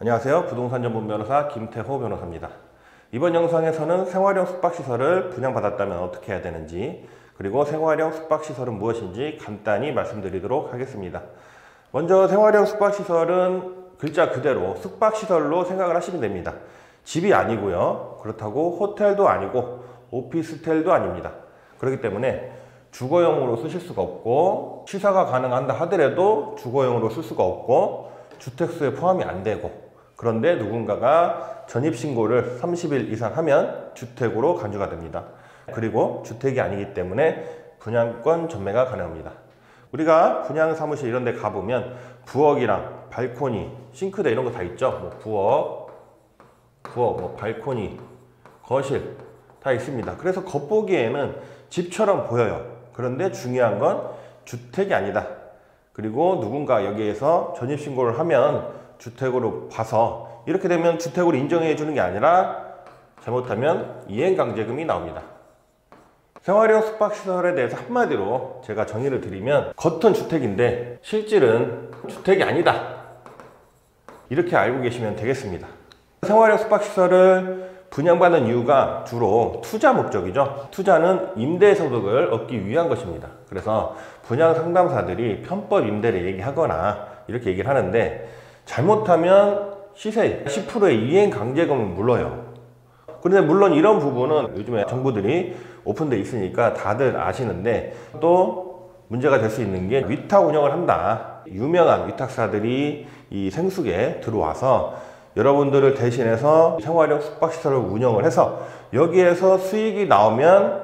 안녕하세요. 부동산 전문 변호사 김태호 변호사입니다. 이번 영상에서는 생활형 숙박시설을 분양받았다면 어떻게 해야 되는지, 그리고 생활형 숙박시설은 무엇인지 간단히 말씀드리도록 하겠습니다. 먼저 생활형 숙박시설은 글자 그대로 숙박시설로 생각을 하시면 됩니다. 집이 아니고요. 그렇다고 호텔도 아니고 오피스텔도 아닙니다. 그렇기 때문에 주거용으로 쓰실 수가 없고, 취사가 가능한다 하더라도 주거용으로 쓸 수가 없고, 주택수에 포함이 안 되고, 그런데 누군가가 전입신고를 30일 이상 하면 주택으로 간주가 됩니다. 그리고 주택이 아니기 때문에 분양권 전매가 가능합니다. 우리가 분양사무실 이런 데 가보면 부엌이랑 발코니, 싱크대 이런 거 다 있죠. 부엌, 발코니, 거실 다 있습니다. 그래서 겉보기에는 집처럼 보여요. 그런데 중요한 건 주택이 아니다. 그리고 누군가 여기에서 전입신고를 하면 주택으로 봐서 이렇게 되면 주택으로 인정해 주는 게 아니라 잘못하면 이행강제금이 나옵니다. 생활형 숙박시설에 대해서 한마디로 제가 정의를 드리면, 겉은 주택인데 실질은 주택이 아니다, 이렇게 알고 계시면 되겠습니다. 생활형 숙박시설을 분양받는 이유가 주로 투자 목적이죠. 투자는 임대소득을 얻기 위한 것입니다. 그래서 분양상담사들이 편법 임대를 얘기하거나 이렇게 얘기를 하는데, 잘못하면 시세 10%의 이행강제금을 물어요. 그런데 물론 이런 부분은 요즘에 정보들이 오픈되어 있으니까 다들 아시는데, 또 문제가 될 수 있는 게 위탁 운영을 한다. 유명한 위탁사들이 이 생숙에 들어와서 여러분들을 대신해서 생활형 숙박시설을 운영을 해서 여기에서 수익이 나오면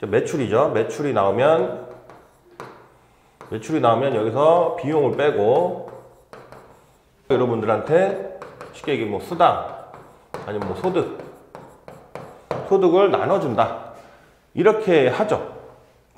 매출이죠. 매출이 나오면 여기서 비용을 빼고 여러분들한테 쉽게 얘기하면 수당 아니면 소득을 나눠준다, 이렇게 하죠.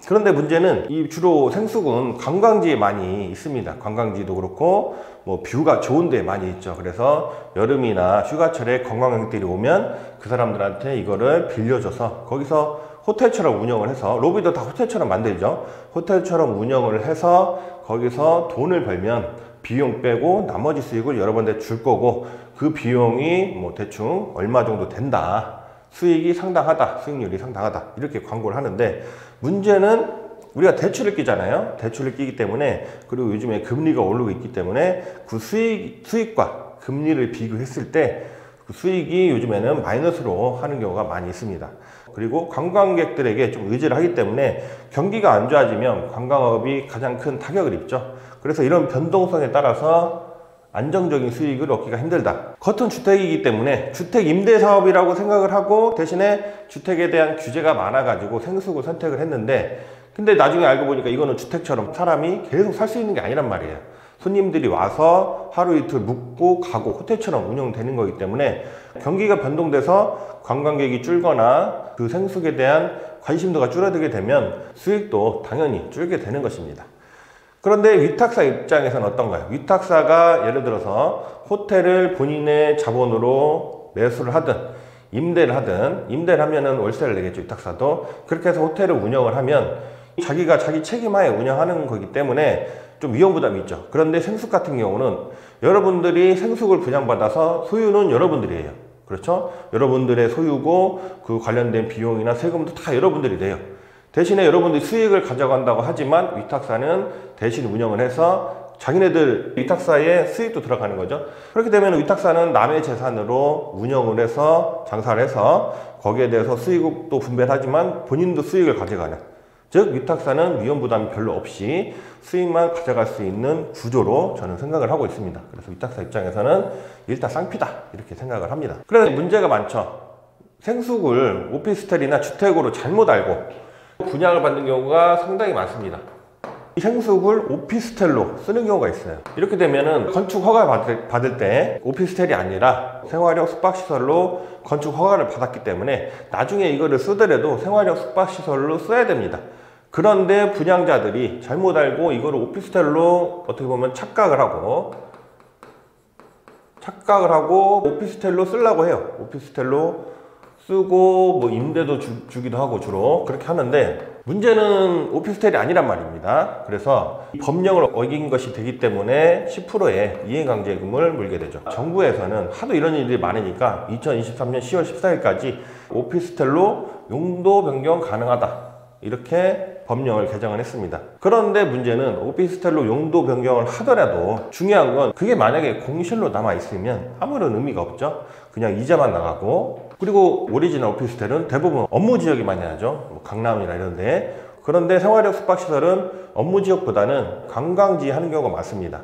그런데 문제는 이 주로 생숙은 관광지에 많이 있습니다. 관광지도 그렇고 뷰가 좋은 데 많이 있죠. 그래서 여름이나 휴가철에 관광객들이 오면 그 사람들한테 이거를 빌려줘서 거기서 호텔처럼 운영을 해서, 로비도 다 호텔처럼 만들죠. 호텔처럼 운영을 해서 거기서 돈을 벌면 비용 빼고 나머지 수익을 여러분한테 줄 거고, 그 비용이 대충 얼마 정도 된다, 수익이 상당하다, 수익률이 상당하다, 이렇게 광고를 하는데, 문제는 우리가 대출을 끼잖아요. 대출을 끼기 때문에, 그리고 요즘에 금리가 오르고 있기 때문에 그 수익과 금리를 비교했을 때 그 수익이 요즘에는 마이너스로 하는 경우가 많이 있습니다. 그리고 관광객들에게 좀 의지를 하기 때문에 경기가 안 좋아지면 관광업이 가장 큰 타격을 입죠. 그래서 이런 변동성에 따라서 안정적인 수익을 얻기가 힘들다. 겉은 주택이기 때문에 주택 임대 사업이라고 생각을 하고, 대신에 주택에 대한 규제가 많아가지고 생숙을 선택을 했는데, 근데 나중에 알고 보니까 이거는 주택처럼 사람이 계속 살 수 있는 게 아니란 말이에요. 손님들이 와서 하루 이틀 묵고 가고 호텔처럼 운영되는 거기 때문에 경기가 변동돼서 관광객이 줄거나 그 생숙에 대한 관심도가 줄어들게 되면 수익도 당연히 줄게 되는 것입니다. 그런데 위탁사 입장에서는 어떤가요? 위탁사가 예를 들어서 호텔을 본인의 자본으로 매수를 하든 임대를 하면은 월세를 내겠죠, 위탁사도. 그렇게 해서 호텔을 운영을 하면 자기가 자기 책임하에 운영하는 거기 때문에 좀 위험 부담이 있죠. 그런데 생숙 같은 경우는 여러분들이 생숙을 분양받아서 소유는 여러분들이에요. 그렇죠? 여러분들의 소유고, 그 관련된 비용이나 세금도 다 여러분들이 내요. 대신에 여러분들이 수익을 가져간다고 하지만 위탁사는 대신 운영을 해서 자기네들 위탁사에 수익도 들어가는 거죠. 그렇게 되면 위탁사는 남의 재산으로 운영을 해서 장사를 해서 거기에 대해서 수익도 분배를 하지만 본인도 수익을 가져가는, 즉 위탁사는 위험 부담이 별로 없이 수익만 가져갈 수 있는 구조로 저는 생각을 하고 있습니다. 그래서 위탁사 입장에서는 일타쌍피다, 이렇게 생각을 합니다. 그래서 문제가 많죠. 생숙을 오피스텔이나 주택으로 잘못 알고 분양을 받는 경우가 상당히 많습니다. 이 생숙을 오피스텔로 쓰는 경우가 있어요. 이렇게 되면은 건축 허가를 받을 때 오피스텔이 아니라 생활형 숙박시설로 건축 허가를 받았기 때문에 나중에 이거를 쓰더라도 생활형 숙박시설로 써야 됩니다. 그런데 분양자들이 잘못 알고 이거를 오피스텔로 어떻게 보면 착각을 하고 오피스텔로 쓰려고 해요. 오피스텔로 쓰고 임대도 주기도 하고 주로 그렇게 하는데, 문제는 오피스텔이 아니란 말입니다. 그래서 법령을 어긴 것이 되기 때문에 10%의 이행강제금을 물게 되죠. 정부에서는 하도 이런 일들이 많으니까 2023년 10월 14일까지 오피스텔로 용도 변경 가능하다, 이렇게 법령을 개정을 했습니다. 그런데 문제는 오피스텔로 용도 변경을 하더라도 중요한 건 그게 만약에 공실로 남아 있으면 아무런 의미가 없죠. 그냥 이자만 나가고, 그리고 오리지널 오피스텔은 대부분 업무 지역이 많이 하죠. 뭐 강남이나 이런데. 그런데 생활형 숙박시설은 업무 지역보다는 관광지 하는 경우가 많습니다.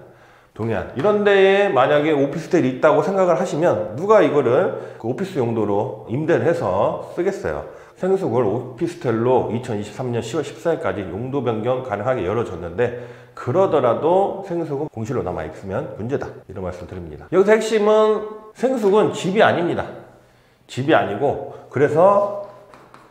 동해안 이런 데에 만약에 오피스텔이 있다고 생각을 하시면 누가 이거를 그 오피스 용도로 임대를 해서 쓰겠어요. 생숙을 오피스텔로 2023년 10월 14일까지 용도 변경 가능하게 열어줬는데, 그러더라도 생숙은 공실로 남아 있으면 문제다, 이런 말씀 드립니다. 여기서 핵심은 생숙은 집이 아닙니다. 집이 아니고, 그래서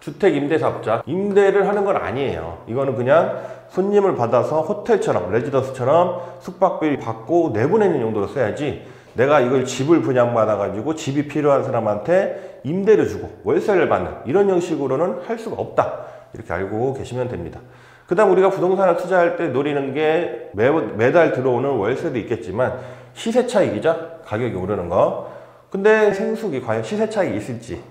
주택임대사업자 임대를 하는 건 아니에요. 이거는 그냥 손님을 받아서 호텔처럼, 레지던스처럼 숙박비 받고 내보내는 용도로 써야지, 내가 이걸 집을 분양받아 가지고 집이 필요한 사람한테 임대를 주고 월세를 받는 이런 형식으로는 할 수가 없다, 이렇게 알고 계시면 됩니다. 그 다음 우리가 부동산을 투자할 때 노리는 게 매달 들어오는 월세도 있겠지만 시세 차익이죠. 가격이 오르는 거. 근데 생숙이 과연 시세 차익이 있을지,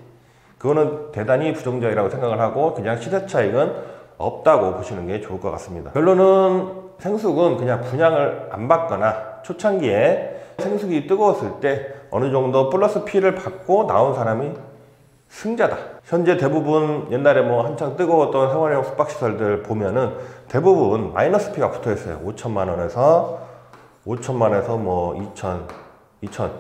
그거는 대단히 부정적이라고 생각을 하고 그냥 시세 차익은 없다고 보시는 게 좋을 것 같습니다. 결론은 생숙은 그냥 분양을 안 받거나 초창기에 생숙이 뜨거웠을 때 어느 정도 플러스 피를 받고 나온 사람이 승자다. 현재 대부분 옛날에 뭐 한창 뜨거웠던 생활형 숙박시설들 보면은 대부분 마이너스 피가 붙어 있어요. 5천만 원에서 뭐 2천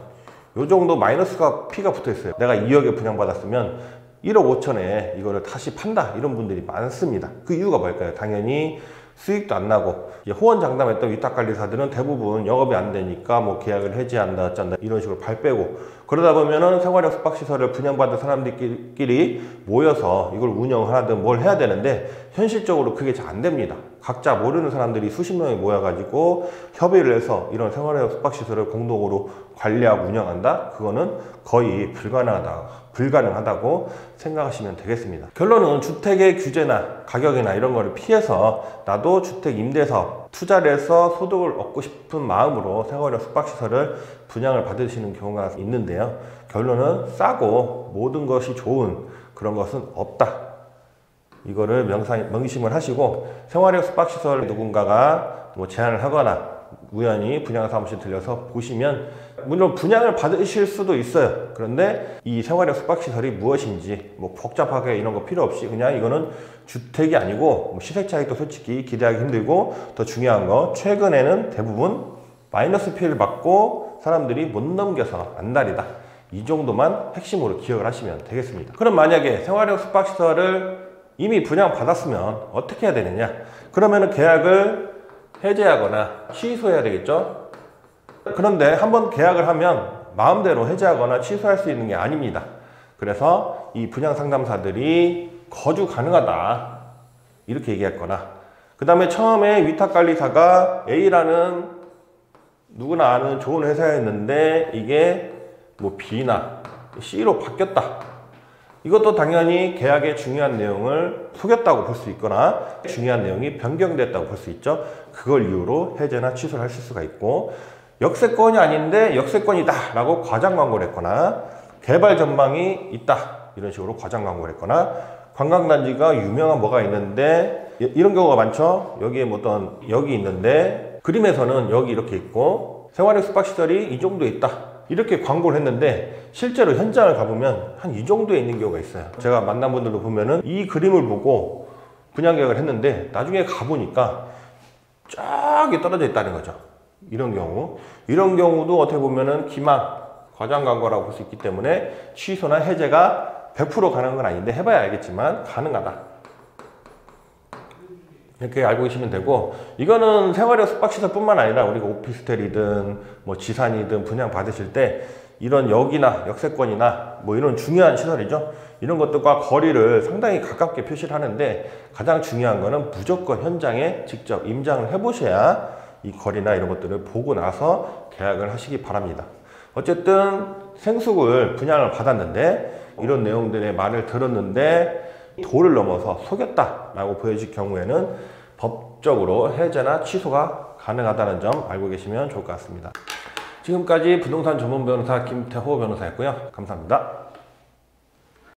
요 정도 마이너스가 피가 붙어 있어요. 내가 2억에 분양받았으면 1억 5천에 이거를 다시 판다, 이런 분들이 많습니다. 그 이유가 뭘까요? 당연히 수익도 안 나고, 호언장담했던 위탁관리사들은 대부분 영업이 안 되니까 뭐 계약을 해지한다, 어쩐다, 이런 식으로 발 빼고, 그러다 보면은 생활형 숙박시설을 분양받은 사람들끼리 모여서 이걸 운영하든 뭘 해야 되는데 현실적으로 그게 잘 안 됩니다. 각자 모르는 사람들이 수십 명이 모여가지고 협의를 해서 이런 생활형 숙박시설을 공동으로 관리하고 운영한다? 그거는 거의 불가능하다고 생각하시면 되겠습니다. 결론은 주택의 규제나 가격이나 이런 거를 피해서 나도 주택 임대사업 투자를 해서 소득을 얻고 싶은 마음으로 생활형 숙박시설을 분양을 받으시는 경우가 있는데요. 결론은 싸고 모든 것이 좋은 그런 것은 없다. 이거를 명심을 하시고, 생활형 숙박시설 누군가가 뭐 제안을 하거나 우연히 분양사무실 들려서 보시면 물론 분양을 받으실 수도 있어요. 그런데 이 생활형 숙박시설이 무엇인지 뭐 복잡하게 이런 거 필요 없이 그냥 이거는 주택이 아니고 뭐 시세 차익도 솔직히 기대하기 힘들고, 더 중요한 거 최근에는 대부분 마이너스 피해를 받고 사람들이 못 넘겨서 안달이다. 이 정도만 핵심으로 기억을 하시면 되겠습니다. 그럼 만약에 생활형 숙박시설을 이미 분양받았으면 어떻게 해야 되느냐? 그러면은 계약을 해제하거나 취소해야 되겠죠? 그런데 한번 계약을 하면 마음대로 해제하거나 취소할 수 있는 게 아닙니다. 그래서 이 분양상담사들이 거주 가능하다, 이렇게 얘기했거나, 그 다음에 처음에 위탁관리사가 A라는 누구나 아는 좋은 회사였는데 이게 뭐 B나 C로 바뀌었다. 이것도 당연히 계약의 중요한 내용을 속였다고 볼 수 있거나 중요한 내용이 변경됐다고 볼 수 있죠. 그걸 이유로 해제나 취소를 하실 수가 있고, 역세권이 아닌데 역세권이다 라고 과장 광고를 했거나, 개발 전망이 있다 이런 식으로 과장 광고를 했거나, 관광단지가 유명한 뭐가 있는데 이런 경우가 많죠. 여기에 뭐 어떤 여기 있는데 그림에서는 여기 이렇게 있고 생활형 숙박시설이 이 정도에 있다, 이렇게 광고를 했는데 실제로 현장을 가보면 한 이 정도에 있는 경우가 있어요. 제가 만난 분들도 보면은 이 그림을 보고 분양 계약을 했는데 나중에 가보니까 쫙 떨어져 있다는 거죠. 이런 경우도 어떻게 보면은 기망, 과장 광고라고 볼 수 있기 때문에 취소나 해제가 100% 가능한 건 아닌데 해봐야 알겠지만 가능하다, 이렇게 알고 계시면 되고, 이거는 생활형 숙박시설 뿐만 아니라 우리가 오피스텔이든 뭐 지산이든 분양 받으실 때 이런 역이나 역세권이나 뭐 이런 중요한 시설이죠. 이런 것들과 거리를 상당히 가깝게 표시를 하는데, 가장 중요한 거는 무조건 현장에 직접 임장을 해보셔야 이 거리나 이런 것들을 보고 나서 계약을 하시기 바랍니다. 어쨌든 생숙을 분양을 받았는데 이런 내용들의 말을 들었는데 도를 넘어서 속였다라고 보여질 경우에는 법적으로 해제나 취소가 가능하다는 점 알고 계시면 좋을 것 같습니다. 지금까지 부동산 전문 변호사 김태호 변호사였고요. 감사합니다.